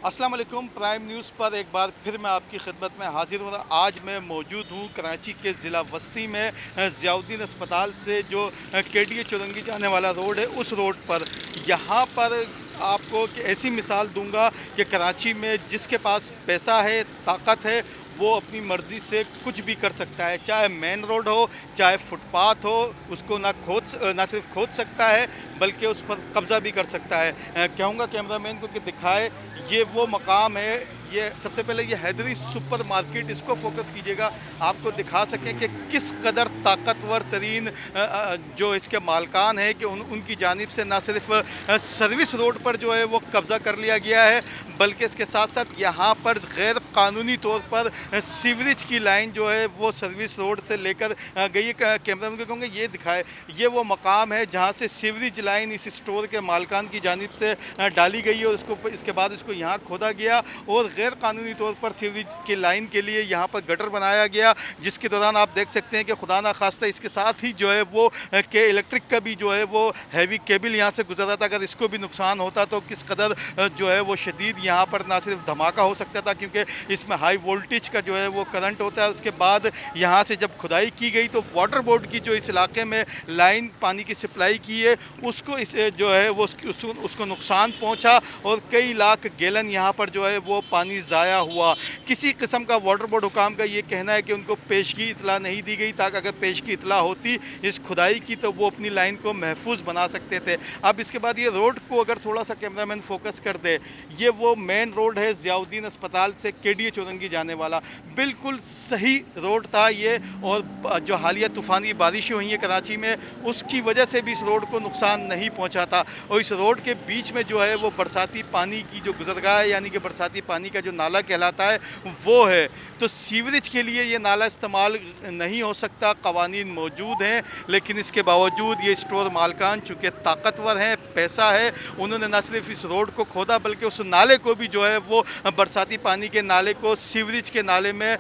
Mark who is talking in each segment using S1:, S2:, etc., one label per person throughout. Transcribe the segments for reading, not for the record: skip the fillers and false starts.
S1: अस्सलाम वालेकुम। Prime news पर एक बार फिर मैं आपकी खिदमत में हाजिर हूँ। आज मैं मौजूद हूँ कराची के ज़िला वस्ती में ज़ियाउद्दीन अस्पताल से जो केडीए चौरंगी जाने वाला रोड है, उस रोड पर। यहाँ पर आपको ऐसी मिसाल दूंगा कि कराची में जिसके पास पैसा है, ताकत है, वो अपनी मर्ज़ी से कुछ भी कर सकता है। चाहे मेन रोड हो, चाहे फुटपाथ हो, उसको ना सिर्फ खोद सकता है बल्कि उस पर कब्ज़ा भी कर सकता है। कहूँगा कैमरामैन को कि दिखाए, ये वो मकाम है। ये सबसे पहले ये हैदरी सुपर मार्केट, इसको फोकस कीजिएगा, आपको दिखा सकें कि किस कदर ताकतवर तरीन जो इसके मालकान है कि उनकी जानिब से ना सिर्फ सर्विस रोड पर जो है वो कब्ज़ा कर लिया गया है, बल्कि इसके साथ साथ यहाँ पर गैर कानूनी तौर पर सीवरेज की लाइन जो है वो सर्विस रोड से लेकर गई है। कैमरामैन को कहूँगा ये दिखाए, ये वो मकाम है जहाँ से सीवरेज लाइन इस स्टोर के मालकान की जानिब से डाली गई है और इसके बाद इसको यहाँ खोदा गया और गैर कानूनी तौर पर सीवरेज की लाइन के लिए यहाँ पर गटर बनाया गया, जिसके दौरान आप देख सकते हैं कि खुदा ना खास्ता इसके साथ ही जो है वो के इलेक्ट्रिक का भी जो है वो हैवी केबल यहाँ से गुजर रहा था। अगर इसको भी नुकसान होता तो किस कदर जो है वो शदीद यहाँ पर ना सिर्फ धमाका हो सकता था, क्योंकि इसमें हाई वोल्टेज का जो है वो करंट होता है। उसके बाद यहाँ से जब खुदाई की गई तो वाटर बोर्ड की जो इस इलाके में लाइन पानी की सप्लाई की है, उसको इस जो है वो उसको नुकसान पहुँचा और कई लाख गैलन यहाँ पर जो है वो पानी ज़ाया हुआ। किसी किस्म का वाटर बोर्ड हुकाम का ये कहना है कि उनको पेशगी इतला नहीं दी गई, ताकि अगर पेशगी इतला होती इस खुदाई की तो वो अपनी लाइन को महफूज बना सकते थे। अब इसके बाद ये रोड को अगर थोड़ा सा कैमरामैन फोकस कर दे, ये वो मेन रोड है ज़ियाउद्दीन अस्पताल से केडीए चौरंगी जाने वाला, बिल्कुल सही रोड था ये। और जो हालिया तूफ़ानी बारिशें हुई हैं कराची में, उसकी वजह से भी इस रोड को नुकसान नहीं पहुँचा था। और इस रोड के बीच में जो है वो बरसाती पानी की जो गुजरगाह है, यानी कि बरसाती पानी का जो नाला कहलाता है वो है। तो सीवरेज के लिए ये नाला इस्तेमाल नहीं हो सकता, कवानीन मौजूद हैं, लेकिन इसके बावजूद ये स्टोर मालकान चूँकि ताकतवर हैं, पैसा है, उन्होंने न सिर्फ इस रोड को खोदा बल्कि उस नाले को भी जो है वो बरसाती पानी के नाले को सीवरेज के नाले में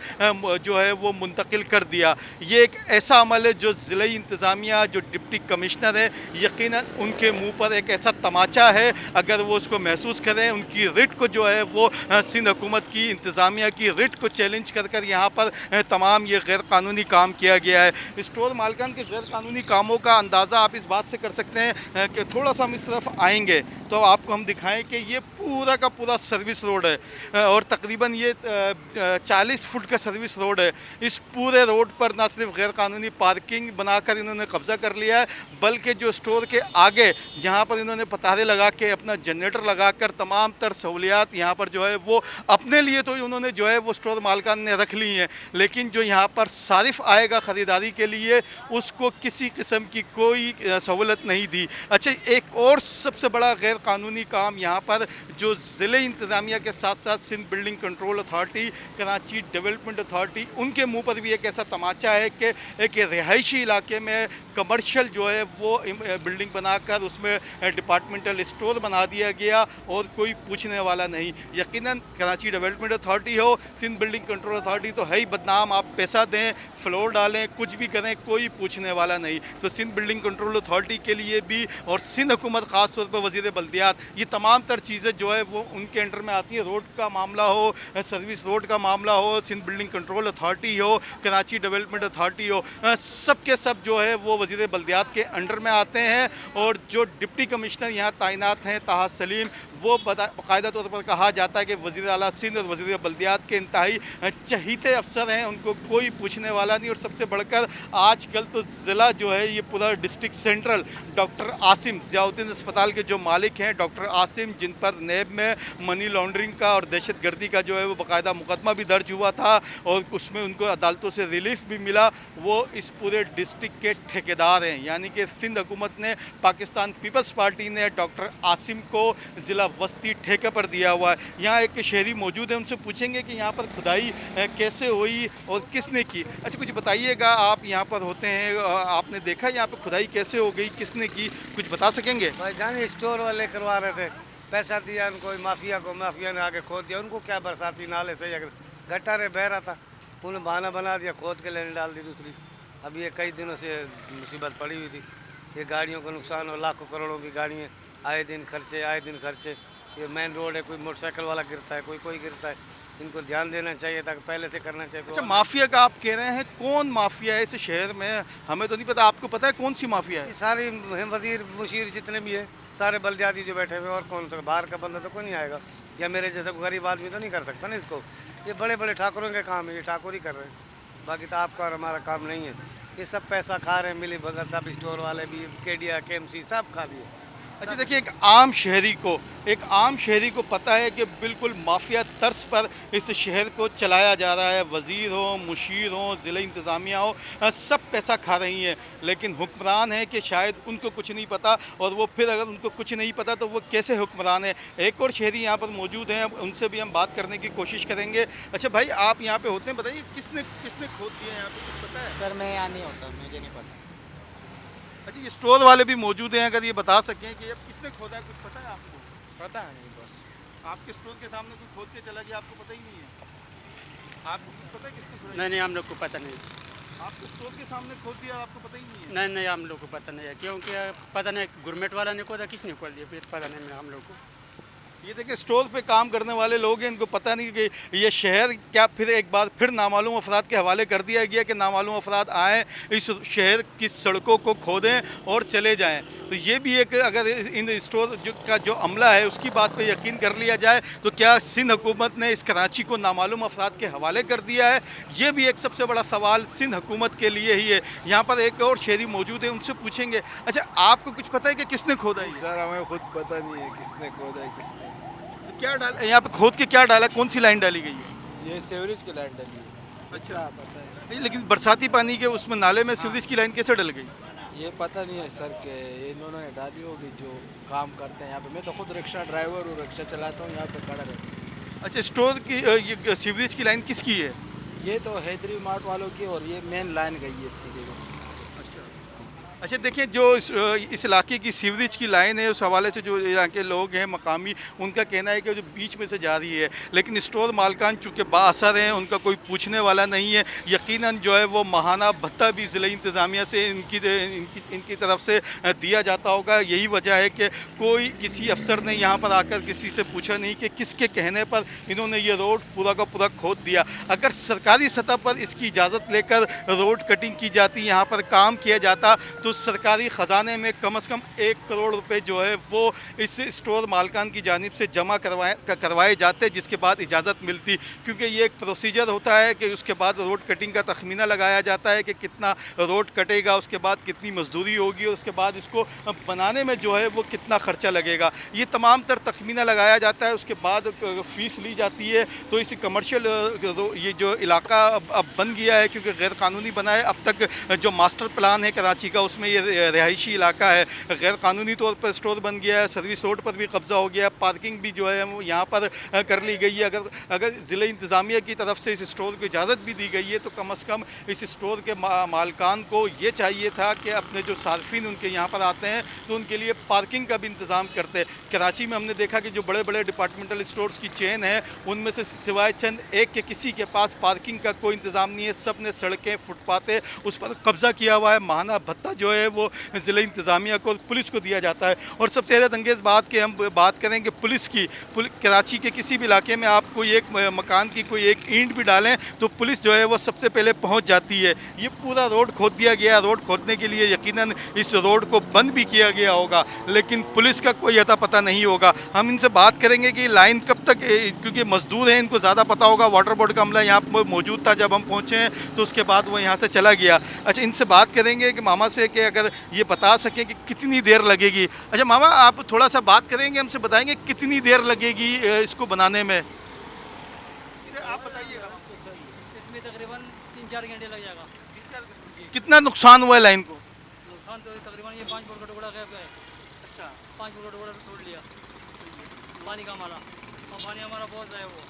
S1: जो है वो मुंतकिल कर दिया। ये एक ऐसा अमल है जो ज़िला इंतज़ामिया, जो डिप्टी कमिश्नर है, यकीनन उनके मुँह पर एक ऐसा तमाचा है, अगर वो उसको महसूस करें। उनकी रिट को जो है वो सिंध हुकूमत की इंतज़ामिया की रिट को चैलेंज कर कर यहाँ पर तमाम ये गैर कानूनी काम किया गया है। स्टोर मालकान के गैर कानूनी कामों का अंदाज़ा आप इस बात से कर सकते हैं कि थोड़ा सा हम इस तरफ आएंगे तो आपको हम दिखाएं कि ये पूरा का पूरा सर्विस रोड है और तकरीबन ये 40 फुट का सर्विस रोड है। इस पूरे रोड पर ना सिर्फ गैर कानूनी पार्किंग बनाकर इन्होंने कब्ज़ा कर लिया है, बल्कि जो स्टोर के आगे यहाँ पर इन्होंने पतारे लगा के अपना जनरेटर लगाकर तमाम तर सहूलियात यहाँ पर जो है वो अपने लिए तो उन्होंने जो है वो स्टोर मालकान ने रख ली हैं, लेकिन जो यहाँ पर सारिफ आएगा ख़रीदारी के लिए उसको किसी किस्म की कोई सहूलत नहीं दी। अच्छा, एक और सबसे बड़ा गैर कानूनी काम यहाँ पर जो ज़िले इंतज़ामिया के साथ साथ Sindh building control authority, Karachi development authority, उनके मुँह पर भी एक ऐसा तमाचा है कि एक रिहायशी इलाके में कमर्शियल जो है वो बिल्डिंग बनाकर उसमें डिपार्टमेंटल स्टोर बना दिया गया और कोई पूछने वाला नहीं। यकीनन कराची डेवलपमेंट अथॉरिटी हो, सिंध बिल्डिंग कंट्रोल अथॉरिटी तो है ही बदनाम। आप पैसा दें, फ्लोर डालें, कुछ भी करें, कोई पूछने वाला नहीं। तो सिंध बिल्डिंग कंट्रोल अथॉरिटी के लिए भी और सिंध हुकूमत ख़ास तौर पर वज़ीर बल्दियात, ये तमाम तर चीज़ें जो है वो उनके अंडर में आती है। रोड का मामला हो, सर्विस रोड का मामला हो, सिंध बिल्डिंग कंट्रोल अथॉरिटी हो, कराची डेवलपमेंट अथॉरिटी हो, सब के सब जो है वो वज़ीर बल्दियात के अंडर में आते हैं। और जो डिप्टी कमिश्नर यहाँ तैनात हैं ताहा सलीम, वो बाकायदा तौर पर कहा जाता है कि वज़ीर आला सिंध और वज़ीर बल्दियात के इंतहाई चहीते अफसर हैं, उनको कोई पूछने वाला नहीं। और सबसे बढ़कर आजकल तो ज़िला जो है ये पूरा district central doctor Asim, Ziauddin अस्पताल के जो मालिक हैं डॉक्टर आसिम, जिन पर नैब में मनी लॉन्ड्रिंग का और दहशत गर्दी का जो है वो बाकायदा मुकदमा भी दर्ज हुआ था और उसमें उनको अदालतों से रिलीफ भी मिला, वो इस पूरे डिस्ट्रिक्ट के ठेकेदार हैं। यानी कि सिंध हुकूमत ने, पाकिस्तान पीपल्स पार्टी ने डॉक्टर आसिम को ज़िला वस्ती ठेके पर दिया हुआ है। यहाँ एक शहरी मौजूद है, उनसे पूछेंगे कि यहाँ पर खुदाई कैसे हुई और किसने की। अच्छा, कुछ बताइएगा, आप यहाँ पर होते हैं, आपने देखा यहाँ पर खुदाई कैसे हो गई, किसने की, कुछ बता सकेंगे?
S2: भाईजान स्टोर वाले करवा रहे थे, पैसा दिया उनको, माफिया ने आके खोद दिया। उनको क्या, बरसाती नाले से अगर गटारे बह रहा था, उन्होंने बहाना बना दिया, खोद के लेने डाल दी दूसरी। अब ये कई दिनों से मुसीबत पड़ी हुई थी, ये गाड़ियों को नुकसान हो, लाखों करोड़ों की गाड़ियाँ, आए दिन खर्चे। ये मेन रोड है, कोई मोटरसाइकिल वाला गिरता है, कोई गिरता है। इनको ध्यान देना चाहिए था, पहले से करना चाहिए।
S1: अच्छा, माफिया का आप कह रहे हैं, कौन माफिया है इस शहर में? हमें तो नहीं पता, आपको पता है कौन सी माफिया
S2: ये
S1: है?
S2: सारे वजीर मुशीर जितने भी है, सारे बलदियाती जो बैठे हुए हैं, और कौन सा बाहर का बंदा तो कोई नहीं आएगा, या मेरे जैसा गरीब आदमी तो नहीं कर सकता ना इसको। ये बड़े बड़े ठाकुरों के काम है, ये ठाकुर ही कर रहे हैं, बाकी तो आपका और हमारा काम नहीं है। ये सब पैसा खा रहे हैं, मिली भगत सब स्टोर वाले भी, केडिया केएमसी सब खा लिए।
S1: अच्छा देखिए, एक आम शहरी को पता है कि बिल्कुल माफिया तर्ज पर इस शहर को चलाया जा रहा है। वज़ीर हो, मुशीर हो, ज़िला इंतज़ामिया हो, सब पैसा खा रही हैं। लेकिन हुक्मरान है कि शायद उनको कुछ नहीं पता, और वो फिर अगर उनको कुछ नहीं पता तो वो कैसे हुक्मरान है। एक और शहरी यहाँ पर मौजूद हैं, उनसे भी हम बात करने की कोशिश करेंगे। अच्छा भाई, आप यहाँ पे होते हैं, बताइए किसने किसने खोद दिया यहाँ पे, कुछ पता है?
S3: सर मैं यहाँ नहीं होता, मुझे नहीं पता।
S1: अच्छा, ये स्टोर वाले भी मौजूद हैं, अगर ये बता सकें कि अब किसने खोदा है, कुछ पता है आपको?
S3: पता नहीं बस।
S1: आपके स्टोर के सामने कोई खोद के चला गया, आपको पता ही नहीं है? आपको कुछ पता है किसने खोदा?
S4: नहीं, हम लोग को पता नहीं।
S1: आपके स्टोर के सामने खोद दिया, आपको पता ही नहीं है?
S4: नहीं नहीं, हम लोग को पता नहीं है, क्योंकि पता नहीं गवर्नमेंट वाला ने खोदा, किसने खोल दिया फिर पता नहीं हम लोग को।
S1: ये देखिए, स्टोर पे काम करने वाले लोग हैं, इनको पता नहीं कि ये शहर क्या फिर एक बार फिर नामालूम अफराद के हवाले कर दिया गया कि नामालूम अफराद आएँ, इस शहर की सड़कों को खोदें और चले जाएं। तो ये भी एक, अगर इन स्टोर का जो अमला है उसकी बात पे यकीन कर लिया जाए तो क्या सिंध हुकूमत ने इस कराची को नामालूम अफराद के हवाले कर दिया है? ये भी एक सबसे बड़ा सवाल सिंध हुकूमत के लिए ही है। यहाँ पर एक और शहरी मौजूद है, उनसे पूछेंगे। अच्छा, आपको कुछ पता है कि किसने खोदा है ये?
S5: सर हमें खुद पता नहीं है किसने खोदा है किसने।
S1: क्या डाला यहाँ पे, खोद के क्या डाला, कौन सी लाइन डाली गई है?
S5: ये सेवरेज की लाइन डली है।
S1: अच्छा,
S5: पता है।
S1: नहीं, लेकिन बरसाती पानी के उसमें नाले में सीवरेज की लाइन कैसे डल गई?
S5: ये पता नहीं है सर के इन्होंने डाली होगी जो काम करते हैं यहाँ पे। मैं तो खुद रिक्शा ड्राइवर हूँ, रिक्शा चलाता हूँ, यहाँ पे खड़ा रहता हूँ।
S1: अच्छा, स्टोर की ये सीवरेज की लाइन किसकी है?
S5: ये तो हैदरी मार्ट वालों की, और ये मेन लाइन गई है सीधे।
S1: अच्छा देखिए, जो इस इलाके की सीवरेज की लाइन है, उस हवाले से जो यहाँ के लोग हैं मकामी, उनका कहना है कि जो बीच में से जा रही है, लेकिन स्टोर मालकान चूँकि बाअसर हैं, उनका कोई पूछने वाला नहीं है। यकीनन जो है वो माहाना भत्ता भी ज़िला इंतज़ामिया से इनकी तरफ से दिया जाता होगा। यही वजह है कि कोई किसी अफसर ने यहाँ पर आकर किसी से पूछा नहीं कि किसके कहने पर इन्होंने ये रोड पूरा का पूरा खोद दिया। अगर सरकारी सतह पर इसकी इजाज़त लेकर रोड कटिंग की जाती, यहाँ पर काम किया जाता, तो सरकारी ख़जाने में कम से कम 1 करोड़ रुपए जो है वो इस स्टोर मालकान की जानिब से जमा करवाए जाते, जिसके बाद इजाज़त मिलती। क्योंकि ये एक प्रोसीजर होता है कि उसके बाद रोड कटिंग का तखमीना लगाया जाता है कि कितना रोड कटेगा, उसके बाद कितनी मजदूरी होगी, और उसके बाद इसको बनाने में जो है वो कितना ख़र्चा लगेगा, ये तमाम तर तखमीना लगाया जाता है। उसके बाद फ़ीस ली जाती है। तो इस कमर्शियल ये जो इलाका अब बन गया है, क्योंकि गैर कानूनी बना है। अब तक जो मास्टर प्लान है कराची का, उसमें ये रिहायशी इलाका है, गैर कानूनी तौर पर स्टोर बन गया है। सर्विस रोड पर भी कब्ज़ा हो गया, पार्किंग भी जो है वो यहाँ पर कर ली गई है। अगर ज़िला इंतज़ामिया की तरफ से इस स्टोर को इजाज़त भी दी गई है तो कम से कम इस स्टोर के मालकान को ये चाहिए था कि अपने जो सार्फिन उनके यहाँ पर आते हैं तो उनके लिए पार्किंग का भी इंतज़ाम करते। कराची में हमने देखा कि जो बड़े बड़े डिपार्टमेंटल स्टोर्स की चेन है, उनमें से सिवाय चंद एक के किसी के पास पार्किंग का कोई इंतज़ाम नहीं है। सब ने सड़कें, फुटपातें उस पर कब्ज़ा किया हुआ है। माहाना भत्ता जो है वो ज़िला इंतज़ामिया को, पुलिस को दिया जाता है। और सबसे हैरत अंगेज़ बात कि हम बात करेंगे पुलिस की, कराची के किसी भी इलाके में आप कोई एक मकान की कोई एक ईंट भी डालें तो पुलिस जो है वो सबसे पहले पहुंच जाती है। ये पूरा रोड खोद दिया गया। रोड खोदने के लिए यकीनन इस रोड को बंद भी किया गया होगा, लेकिन पुलिस का कोई अता पता नहीं होगा। हम इनसे बात करेंगे कि लाइन कब तक, क्योंकि मजदूर हैं, इनको ज़्यादा पता होगा। वाटर बोर्ड का अमला यहाँ पर मौजूद था जब हम पहुँचे हैं, तो उसके बाद वो यहाँ से चला गया। अच्छा, इनसे बात करेंगे कि मामा से कि अगर ये बता सकें कि कितनी देर लगेगी। अच्छा मामा, आप थोड़ा सा बात करेंगे, हमसे बताएंगे कितनी देर लगेगी इसको बनाने में? आप बताइएगा।
S6: इसमें तकरीबन 3-4 घंटे लग जाएगा।
S1: कितना नुकसान हुआ है लाइन को?
S6: नुकसान तो तकरीबन ये 5 फुट का टुकड़ा गया है।
S1: अच्छा,
S6: 5 फुट का टुकड़ा तोड़ लिया पानी का हमारा, और पानी हमारा बहुत ज़्यादा वो।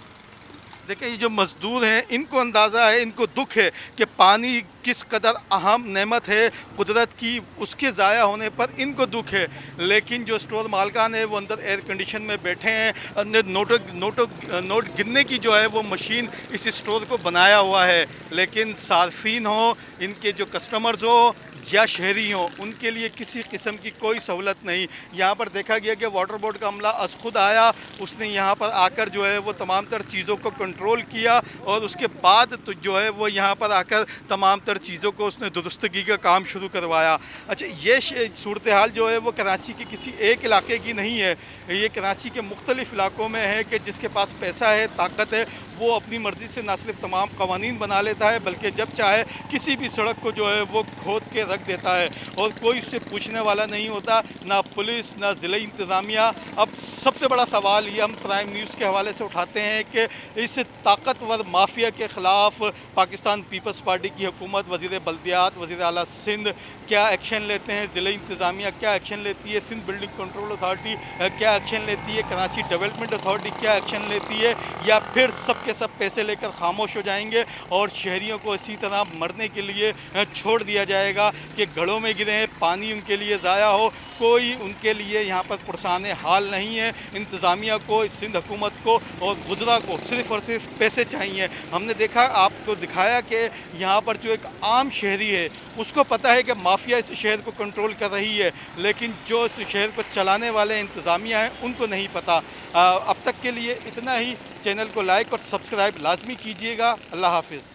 S1: देखिए, ये जो मज़दूर हैं इनको अंदाज़ा है, इनको दुख है कि पानी किस कदर अहम नेमत है कुदरत की, उसके ज़ाया होने पर इनको दुख है। लेकिन जो स्टोर मालकान है वो अंदर एयर कंडीशन में बैठे हैं। अंदर नोट गिनने की जो है वो मशीन इस स्टोर को बनाया हुआ है, लेकिन सार्फिन हो, इनके जो कस्टमर्स हो, या शहरी हों, उनके लिए किसी किस्म की कोई सहूलत नहीं। यहाँ पर देखा गया कि वाटर बोर्ड का अमला अस खुद आया, उसने यहाँ पर आकर जो है वो तमाम तर चीज़ों को कंट्रोल किया और उसके बाद तो जो है वो यहाँ पर आकर तमाम तर चीज़ों को उसने दुरुस्तगी का काम शुरू करवाया। अच्छा, ये सूरत हाल जो है वो कराची के किसी एक इलाके की नहीं है, ये कराची के मुख्तलिफ इलाकों में है कि जिसके पास पैसा है, ताकत है, वो अपनी मर्ज़ी से ना सिर्फ तमाम कवानीन बना लेता है बल्कि जब चाहे किसी भी सड़क को जो है वो खोद के रख देता है और कोई उससे पूछने वाला नहीं होता, ना पुलिस ना ज़िला इंतज़ामिया। अब सबसे बड़ा सवाल ये हम प्राइम न्यूज़ के हवाले से उठाते हैं कि इस ताकतवर माफिया के ख़िलाफ़ पाकिस्तान पीपल्स पार्टी की हुकूमत, वज़ीर बल्दियात, वज़ीर आला सिंध क्या एक्शन लेते हैं, ज़िला इंतज़ामिया क्या एक्शन लेती है, सिंध बिल्डिंग कंट्रोल अथॉरिटी क्या एक्शन लेती है, कराची डेवलपमेंट अथॉरिटी क्या एक्शन लेती है, या फिर सब के सब पैसे लेकर खामोश हो जाएंगे और शहरियों को इसी तरह मरने के लिए छोड़ दिया जाएगा कि घड़ों में गिरे हैं, पानी उनके लिए ज़ाया हो, कोई उनके लिए यहाँ पर पुरसाने हाल नहीं है। इंतज़ामिया को, सिंध हुकूमत को और गुजरा को सिर्फ़ और सिर्फ पैसे चाहिए। हमने देखा, आपको दिखाया कि यहाँ पर जो एक आम शहरी है उसको पता है कि माफिया इस शहर को कंट्रोल कर रही है, लेकिन जो इस शहर को चलाने वाले इंतज़ामिया हैं उनको नहीं पता। अब तक के लिए इतना ही। चैनल को लाइक और सब्सक्राइब लाजमी कीजिएगा। अल्लाह हाफिज़।